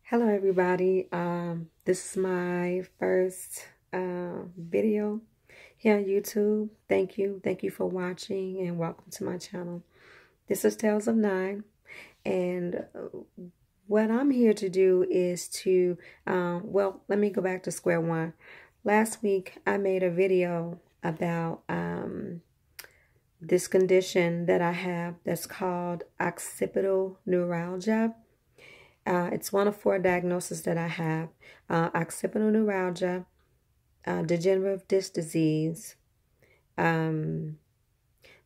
Hello everybody. This is my first video here on YouTube. Thank you for watching and welcome to my channel. This is Tales of Nine, and what I'm here to do is to well, let me go back to square one. Last week I made a video about this condition that I have that's called occipital neuralgia. It's one of 4 diagnoses that I have. Occipital neuralgia, degenerative disc disease. There's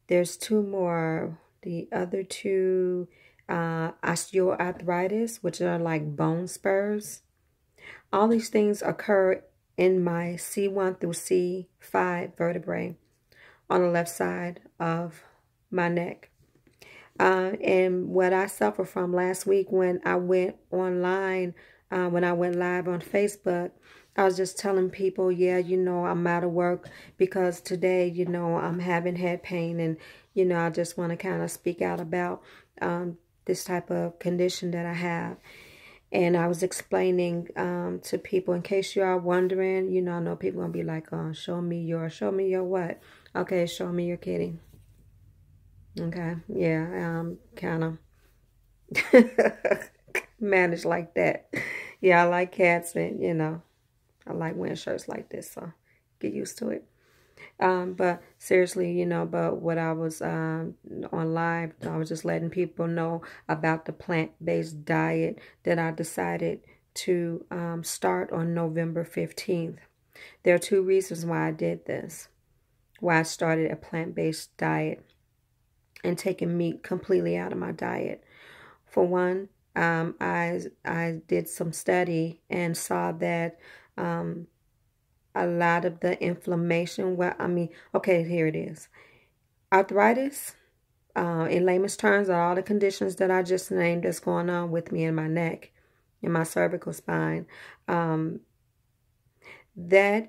2 more. The other 2, osteoarthritis, which are like bone spurs. All these things occur in my C1 through C5 vertebrae on the left side of my neck. And what I suffered from last week when I went online, when I went live on Facebook, I was just telling people, yeah, I'm out of work because today, I'm having head pain, and, I just want to kind of speak out about this type of condition that I have. And I was explaining to people, in case you are wondering, I know people gonna be like, show me your what? Okay, show me your kitty. Okay, yeah, kind of managed like that. Yeah, I like cats, and, I like wearing shirts like this, so get used to it. But seriously, but what I was on live, I was just letting people know about the plant-based diet that I decided to start on November 15th. There are 2 reasons why I did this, why I started a plant-based diet and taking meat completely out of my diet. For one, I did some study and saw that a lot of the inflammation, okay, here it is. Arthritis, in layman's terms, are all the conditions that I just named that's going on with me in my neck, in my cervical spine. That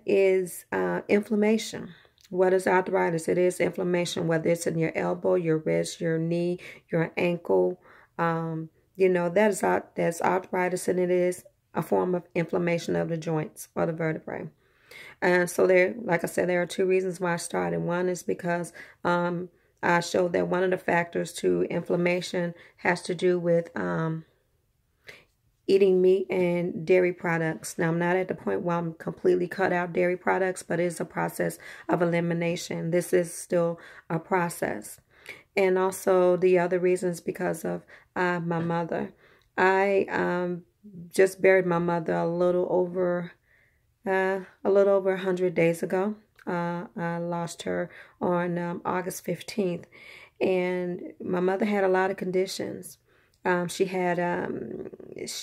is inflammation. What is arthritis? It is inflammation, whether it's in your elbow, your wrist, your knee, your ankle. That's arthritis, and it is a form of inflammation of the joints or the vertebrae. And so like I said, there are 2 reasons why I started. One is because I showed that one of the factors to inflammation has to do with eating meat and dairy products. Now, I'm not at the point where I'm completely cut out dairy products, but it's a process of elimination. This is still a process. And also the other reasons because of my mother. I just buried my mother a little over 100 days ago. I lost her on August 15th, and my mother had a lot of conditions. She had arthritis.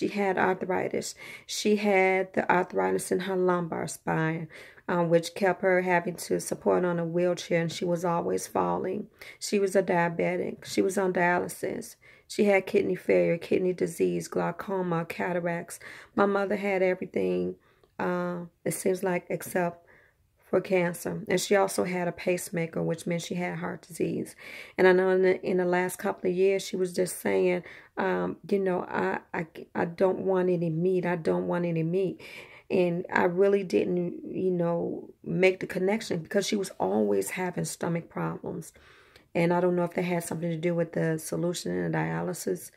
She had the arthritis in her lumbar spine, which kept her having to support on a wheelchair, and she was always falling. She was a diabetic. She was on dialysis. She had kidney failure, kidney disease, glaucoma, cataracts. My mother had everything, it seems like, except for cancer. And she also had a pacemaker, which meant she had heart disease. And I know in the last couple of years, she was just saying, I don't want any meat. I don't want any meat. And I really didn't, make the connection because she was always having stomach problems. And I don't know if that had something to do with the solution in the dialysis,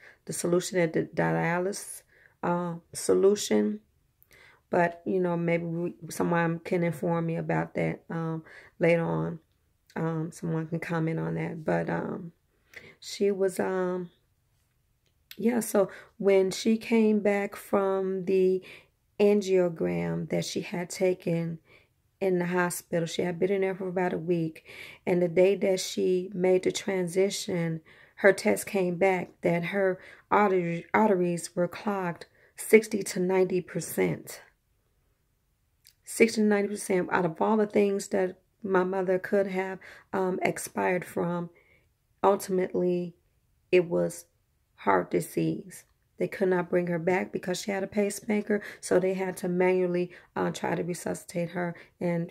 solution. But, maybe someone can inform me about that later on. Someone can comment on that. But she was, yeah, so when she came back from the angiogram that she had taken in the hospital, she had been in there for about a week. And the day that she made the transition, her test came back that her arteries were clogged 60 to 90%. 60 to 90% out of all the things that my mother could have expired from. Ultimately, it was heart disease. They could not bring her back because she had a pacemaker, so they had to manually try to resuscitate her, and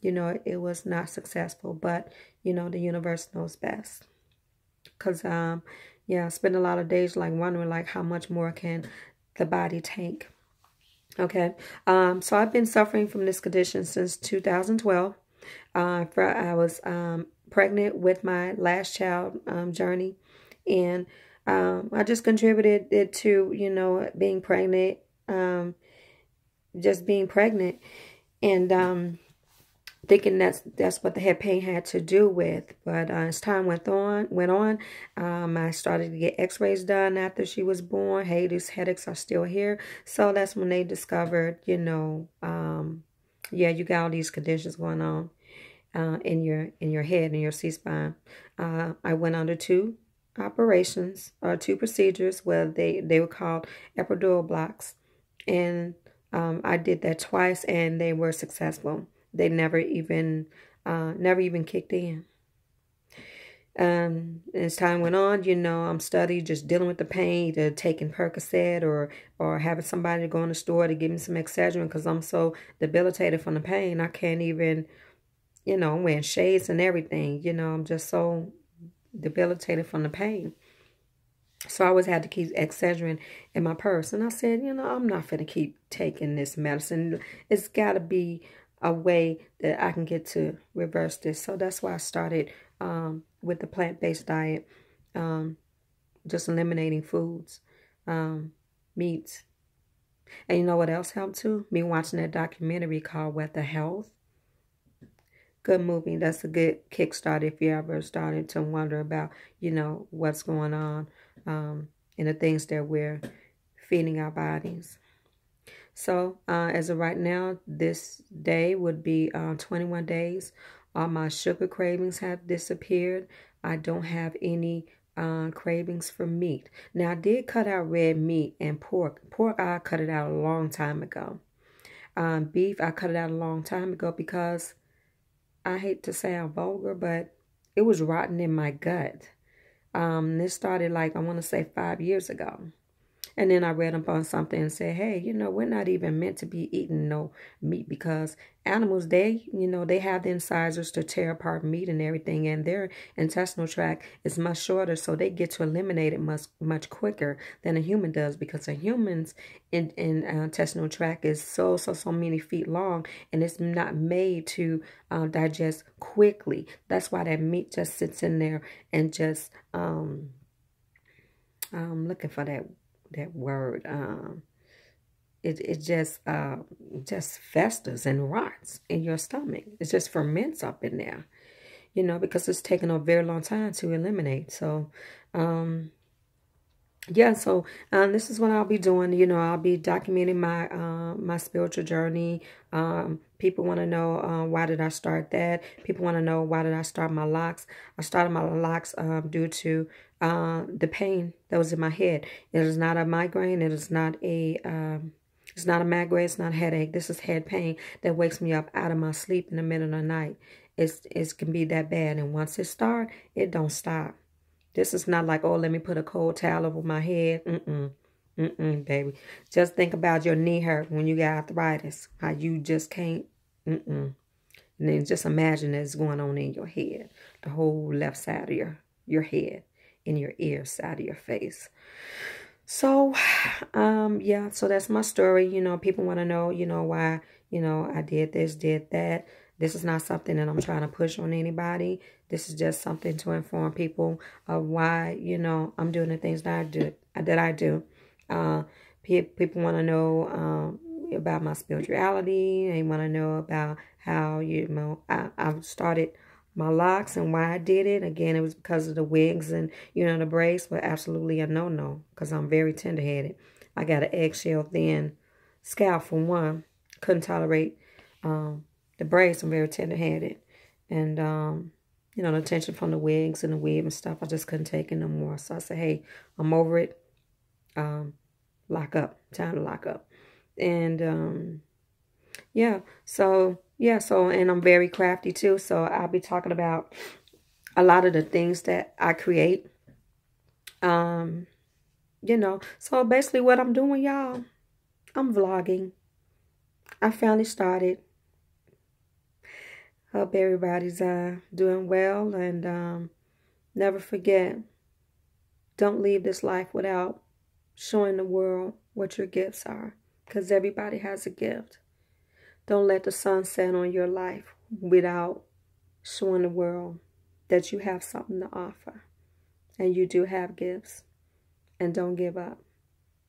it was not successful. But the universe knows best. Because I spent a lot of days like wondering like how much more can the body tank. Okay. So I've been suffering from this condition since 2012. I was pregnant with my last child journey, and I just contributed it to, you know, being pregnant, just being pregnant, and thinking that's what the head pain had to do with. But as time went on, I started to get x-rays done after she was born. Hey, these headaches are still here. So that's when they discovered, you know, yeah, you got all these conditions going on in your head, in your C-spine. I went under two operations, or two procedures, where they were called epidural blocks. And I did that twice, and they were successful. They never even kicked in. As time went on, you know, I'm studying, just dealing with the pain, either taking Percocet or having somebody to go in the store to give me some Excedrin, because I'm so debilitated from the pain. I can't even, you know, I'm wearing shades and everything. You know, I'm just so debilitated from the pain. So I always had to keep Excedrin in my purse. And I said, you know, I'm not going to keep taking this medicine. It's got to be a way that I can get to reverse this. So that's why I started with the plant-based diet, just eliminating foods, meats. And you know what else helped too? Me watching that documentary called What the Health. Good movie. That's a good kickstart if you ever started to wonder about, you know, what's going on and the things that we're feeding our bodies. So as of right now, this day would be 21 days. All my sugar cravings have disappeared. I don't have any cravings for meat. Now, I did cut out red meat and pork. Pork, I cut it out a long time ago. Beef, I cut it out a long time ago because I hate to say I'm vulgar, but it was rotten in my gut. This started like, I want to say 5 years ago. And then I read up on something and said, hey, you know, we're not even meant to be eating no meat, because animals, they, you know, they have the incisors to tear apart meat and everything, and their intestinal tract is much shorter, so they get to eliminate it much quicker than a human does, because a human's intestinal tract is so many feet long, and it's not made to digest quickly. That's why that meat just sits in there and just I'm looking for that word, it just festers and rots in your stomach. It just ferments up in there, you know, because it's taken a very long time to eliminate. So yeah, so this is what I'll be doing. You know, I'll be documenting my my spiritual journey. People want to know why did I start that. People want to know why did I start my locks. I started my locks due to the pain that was in my head. It is not a migraine. It is not a it's not a migraine. It's not a headache. This is head pain that wakes me up out of my sleep in the middle of the night. It can be that bad, and once it starts, it don't stop. This is not like, oh, let me put a cold towel over my head. Baby. Just think about your knee hurt when you got arthritis. How you just can't. And then just imagine it's going on in your head. The whole left side of your head. In your ear side of your face. So, yeah. So that's my story. You know, people want to know, you know, why, you know, I did this, did that. This is not something that I'm trying to push on anybody. This is just something to inform people of why, you know, I'm doing the things that I do. People want to know about my spirituality. They want to know about how, you know, I've started my locks and why I did it. Again, it was because of the wigs and, you know, the braids were absolutely a no-no, because I'm very tender-headed. I got an eggshell thin scalp for one. Couldn't tolerate the braids. I'm very tender-headed. And, you know, the tension from the wigs and the weave and stuff, I just couldn't take it no more. So I said, hey, I'm over it. Lock up. Time to lock up. And, yeah. So, and I'm very crafty too. So I'll be talking about a lot of the things that I create. You know, so basically what I'm doing, y'all, I'm vlogging. I finally started. Hope everybody's doing well, and never forget, don't leave this life without showing the world what your gifts are, because everybody has a gift. Don't let the sun set on your life without showing the world that you have something to offer, and you do have gifts. And don't give up.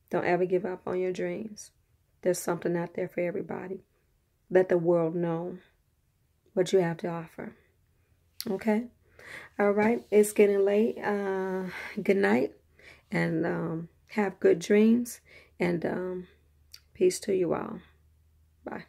Don't ever give up on your dreams. There's something out there for everybody. Let the world know what you have to offer. Okay? All right. It's getting late. Good night. And have good dreams. And peace to you all. Bye.